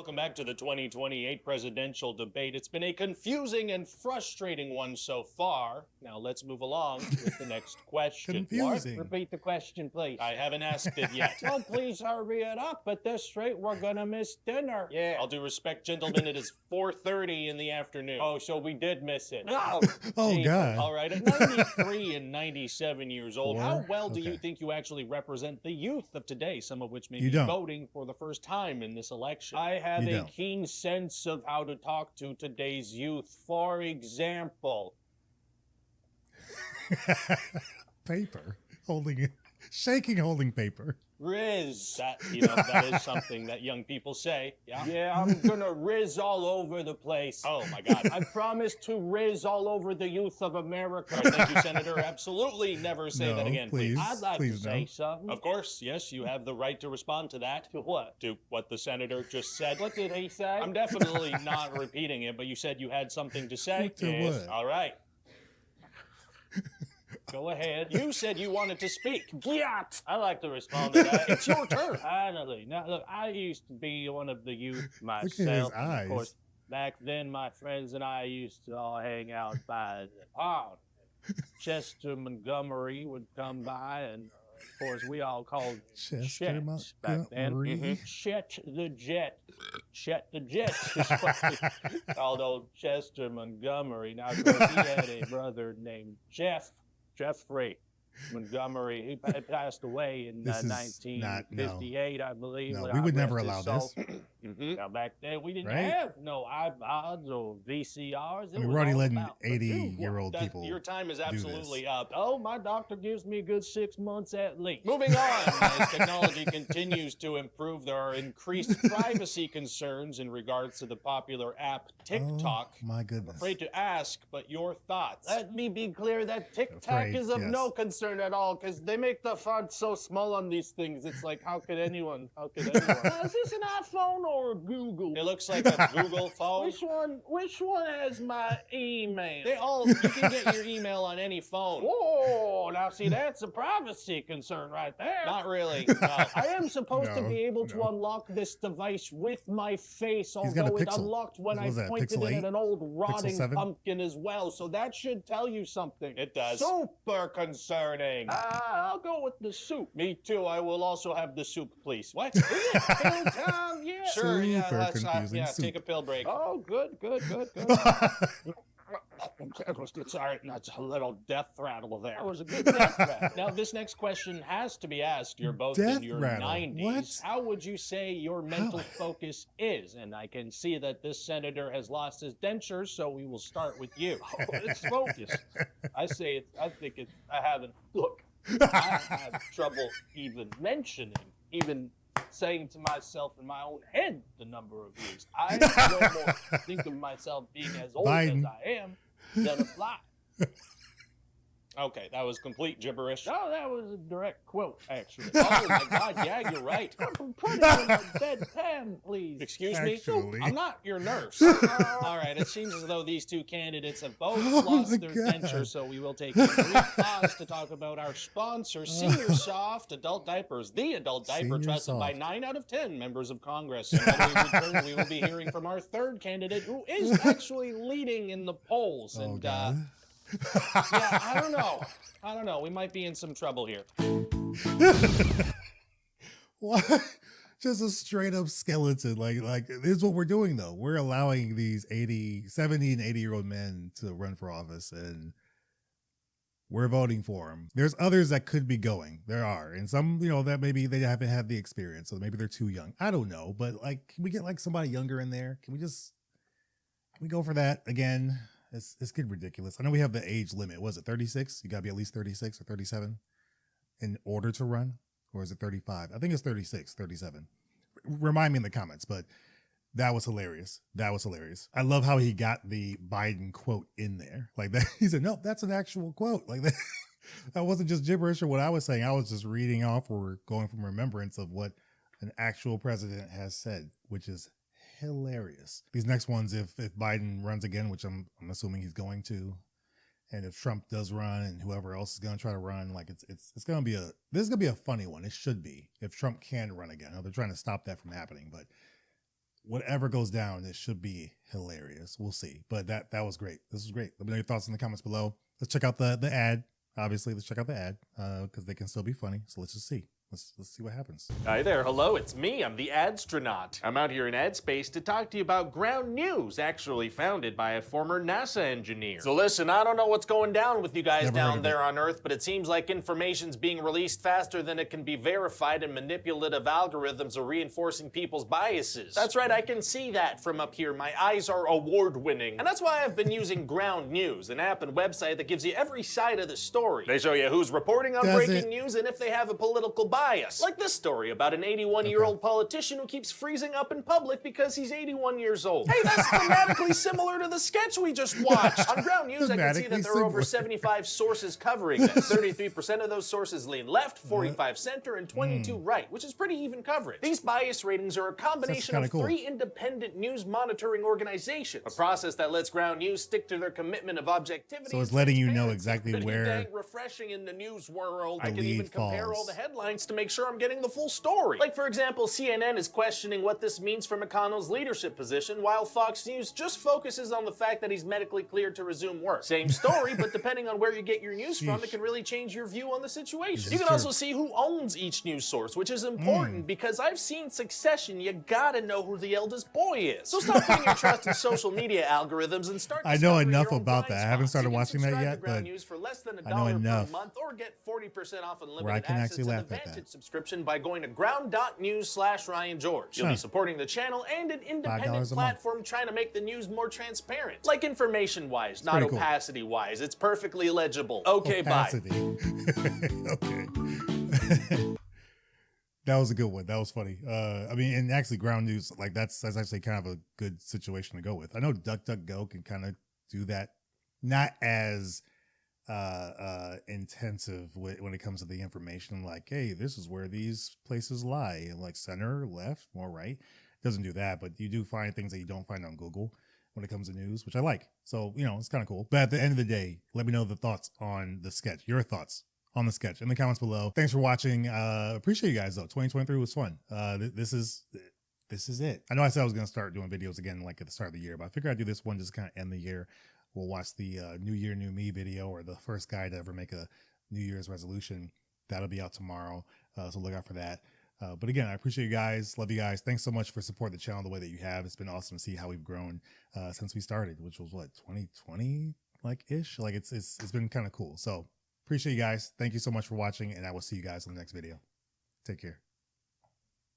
welcome back to the 2028 presidential debate. It's been a confusing and frustrating one so far. Now let's move along with the next question. Confusing. Repeat the question, please. I haven't asked it yet. Oh, please hurry it up. At this rate, we're gonna miss dinner. Yeah. All due respect, gentlemen, it is 4:30 in the afternoon. Oh, so we did miss it. No. Oh, God. All right, at 93 and 97 years old, how well do you Okay. think you actually represent the youth of today, some of which may You be don't. voting for the first time in this election? I have You a don't. keen sense of how to talk to today's youth. For example, Paper. Holding it. Shaking, holding paper. Riz. That is something that young people say. Yeah. Yeah, I'm gonna Riz all over the place. Oh my God. I promise to Riz all over the youth of America. All right, thank you, Senator. Absolutely never say that No, again, please. I'd like to Please say no. something. Of course, yes, you have the right to respond to that. To what? To what the senator just said. What did he say? I'm definitely not repeating it, but you said you had something to say. To Yes. what? All right. Go ahead. You said you wanted to speak. Get. I like to respond to that. It's your turn. Finally. Now, look, I used to be one of the youth Look at his myself. and eyes. Of course, back then, my friends and I used to all hang out by the pond. Chester Montgomery would come by, and of course, we all called Chester Chet back then. Montgomery. Chet the Jet. Chet the Jet is what we called old Chester Montgomery. Now, of course, he had a brother named Jeffrey Montgomery. He passed away in This is not- 1958, I believe. No, but we I would rest never his allow soul. this. Mm-hmm. Now, back then, we didn't Right? have no iPods or VCRs. I mean, we're already letting about the 80-year-old That- people. Your time is do absolutely this. up. Oh, my doctor gives me a good 6 months at least. Moving on, as technology continues to improve, there are increased privacy concerns in regards to the popular app TikTok. Oh, my I'm goodness. afraid to ask, but your thoughts? Let me be clear that TikTok Afraid, is of yes. no concern at all because they make the font so small on these things. It's like, how could anyone? Is this an iPhone or a Google? It looks like a Google phone. Which one has my email? You can get your email on any phone. Oh, now see, that's a privacy concern right there. Not really, no. I am supposed to No, be able to no. unlock this device with my face, He's got a although it Pixel. unlocked when What I was that, pointed Pixel it 8? at an old rotting 7? pumpkin as well. So that should tell you something. It does. Super concerning. I'll go with the soup. Me too. I will also have the soup, please. What? Pill time, yeah. Sure, yeah, Super let's confusing soup. take a pill break. Oh, good. Sorry, that's a little death rattle there. That was a good death rattle. Now, this next question has to be asked. You're both Death in your rattle. 90s. What? How would you say your mental How? focus is? And I can see that this senator has lost his dentures, so we will start with you. Oh, it's focus. I haven't. Look, I have trouble even saying to myself in my own head the number of years. I no more think of myself being as old Biden. as I am than a fly. Okay, that was complete gibberish. No, that was a direct quote, actually. Oh my God, yeah, you're right. Put it in a deadpan, please. Excuse me? Actually. I'm not your nurse. All right, it seems as though these two candidates have both Oh lost my their God. dentures, so we will take a brief pause to talk about our sponsor, Senior Soft Adult Diapers, the adult diaper Senior trusted by Soft. 9 out of 10 members of Congress. And when we return, we will be hearing from our third candidate, who is actually leading in the polls. Oh, And God. yeah, I don't know. We might be in some trouble here. What? Just a straight up skeleton. Like this is what we're doing though. We're allowing these 70 and 80-year-old men to run for office and we're voting for them. There's others that could be going. There are. And some, that maybe they haven't had the experience. So maybe they're too young. I don't know. But can we get somebody younger in there? Can we go for that again? It's getting ridiculous. I know we have the age limit. Was it 36? You got to be at least 36 or 37 in order to run? Or is it 35? I think it's 36, 37. Remind me in the comments, but that was hilarious. I love how he got the Biden quote in there. Like that. He said, no, that's an actual quote. Like that. That wasn't just gibberish or what I was saying. I was just reading off or going from remembrance of what an actual president has said, which is hilarious. These next ones, if Biden runs again, which I'm assuming he's going to, and if Trump does run and whoever else is going to try to run, it's going to be this is going to be a funny one. It should be if Trump can run again. I know they're trying to stop that from happening, but whatever goes down, it should be hilarious. We'll see. But that was great. This was great. Let me know your thoughts in the comments below. Let's check out the ad. Obviously, let's check out the ad because they can still be funny. So let's just see. Let's see what happens. Hi there, hello, it's me, I'm the Adstronaut. I'm out here in ad space to talk to you about ground news, actually founded by a former NASA engineer. So listen, I don't know what's going down with you guys Never heard down of there on Earth, but it seems like information's being released faster than it can be verified, and manipulative algorithms are reinforcing people's biases. That's right, I can see that from up here. My eyes are award-winning. And that's why I've been using Ground News, an app and website that gives you every side of the story. They show you who's reporting on breaking news and if they have a political bias. Like this story about an 81-year-old politician who keeps freezing up in public because he's 81 years old. Hey, that's thematically similar to the sketch we just watched. On Ground News, I can see that there are over 75 sources covering this. 33% of those sources lean left, 45 center, and 22 right, which is pretty even coverage. These bias ratings are a combination of cool. 3 independent news monitoring organizations, a process that lets Ground News stick to their commitment of objectivity. So it's letting you know exactly where dang refreshing in the news world. the I can even lead compare all falls. the headlines to make sure I'm getting the full story. Like, for example, CNN is questioning what this means for McConnell's leadership position, while Fox News just focuses on the fact that he's medically cleared to resume work. Same story, but depending on where you get your news from, it can really change your view on the situation. You can also see who owns each news source, which is important because I've seen Succession. You gotta know who the eldest boy is. So stop putting your trust in social media algorithms and start. I know discovering enough your own about blind that. I haven't spots. started You can watching that subscribe yet, to Ground but News for less than I know $1 per enough month, or get 40% off unlimited where I can access actually to the laugh at that. Vantage subscription by going to ground.news/Ryan George. You'll be supporting the channel and an independent platform trying to make the news more transparent. Like information-wise, not pretty cool. opacity-wise. It's perfectly legible. Okay, Opacity. bye. Okay. That was a good one. That was funny. I mean, and actually Ground News, like that's actually kind of a good situation to go with. I know DuckDuckGo can kind of do that. Not as intensive when it comes to the information, like, hey, this is where these places lie, and like center, left, more right. Doesn't do that, but you do find things that you don't find on Google when it comes to news, which I like. So, you know, it's kind of cool. But at the end of the day, let me know the thoughts on the sketch, your thoughts on the sketch in the comments below. Thanks for watching. Appreciate you guys though. 2023 was fun. This is it. I know I said I was going to start doing videos again like at the start of the year, but I figured I'd do this one just kind of end the year. We'll watch the New Year, New Me video, or the first guy to ever make a New Year's resolution. That'll be out tomorrow. So look out for that. But again, I appreciate you guys. Love you guys. Thanks so much for supporting the channel the way that you have. It's been awesome to see how we've grown since we started, which was what, 2020 like ish. Like it's been kind of cool. So appreciate you guys. Thank you so much for watching, and I will see you guys in the next video. Take care.